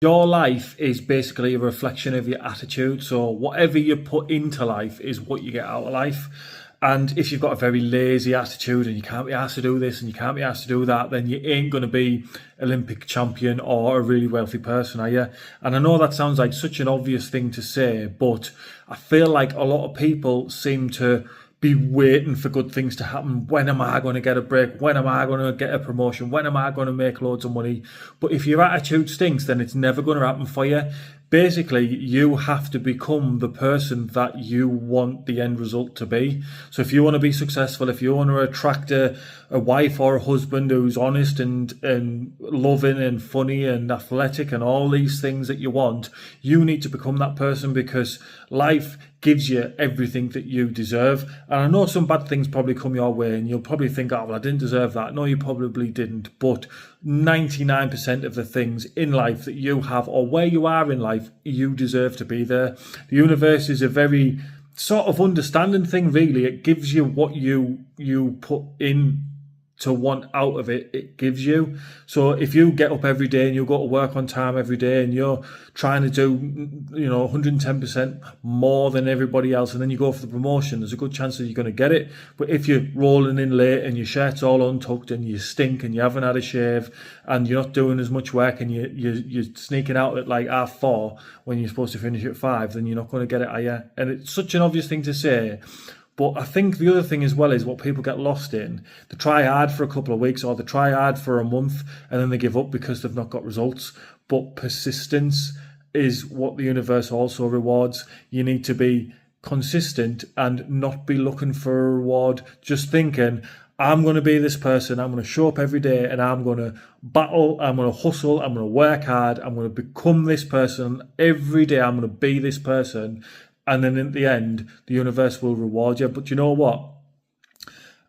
Your life is basically a reflection of your attitude. So whatever you put into life is what you get out of life. And if you've got a very lazy attitude and you can't be asked to do this and you can't be asked to do that, then you ain't going to be Olympic champion or a really wealthy person, are you? And I know that sounds like such an obvious thing to say, but I feel like a lot of people seem to be waiting for good things to happen. When am I going to get a break? When am I going to get a promotion? When am I going to make loads of money? But if your attitude stinks, then it's never going to happen for you. Basically, you have to become the person that you want the end result to be. So if you want to be successful, if you want to attract a wife or a husband who's honest and loving and funny and athletic and all these things that you want, you need to become that person, because life gives you everything that you deserve. And I know some bad things probably come your way and you'll probably think, oh, well, I didn't deserve that. No, you probably didn't. But 99% of the things in life that you have, or where you are in life, you deserve to be there. The universe is a very sort of understanding thing, really. It gives you what you put in to want out of it, it gives you. So if you get up every day and you go to work on time every day and you're trying to do 110% more than everybody else, and then you go for the promotion, there's a good chance that you're going to get it. But if you're rolling in late and your shirt's all untucked and you stink and you haven't had a shave and you're not doing as much work and you're sneaking out at like 4:30 when you're supposed to finish at 5, then you're not going to get it, are you? And it's such an obvious thing to say. But I think the other thing as well is what people get lost in. They try hard for a couple of weeks or they try hard for a month and then they give up because they've not got results. But persistence is what the universe also rewards. You need to be consistent and not be looking for a reward, just thinking, I'm going to be this person, I'm going to show up every day and I'm going to battle, I'm going to hustle, I'm going to work hard, I'm going to become this person every day, I'm going to be this person. And then in the end, the universe will reward you. But you know what?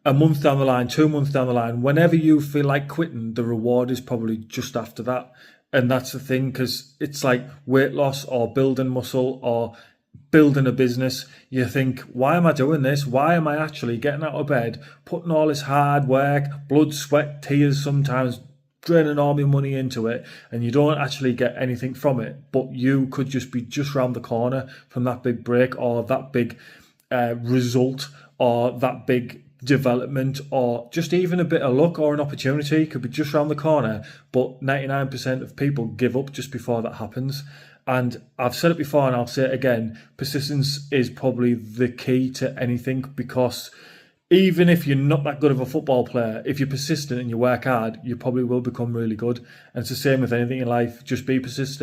A month down the line, 2 months down the line, whenever you feel like quitting, the reward is probably just after that. And that's the thing, because it's like weight loss or building muscle or building a business. You think, why am I doing this? Why am I actually getting out of bed, putting all this hard work, blood, sweat, tears sometimes, draining all my money into it, and you don't actually get anything from it, but you could just be just round the corner from that big break or that big result or that big development, or just even a bit of luck or an opportunity could be just round the corner. But 99% of people give up just before that happens. And I've said it before and I'll say it again, persistence is probably the key to anything, because even if you're not that good of a football player, if you're persistent and you work hard, you probably will become really good. And it's the same with anything in life, just be persistent.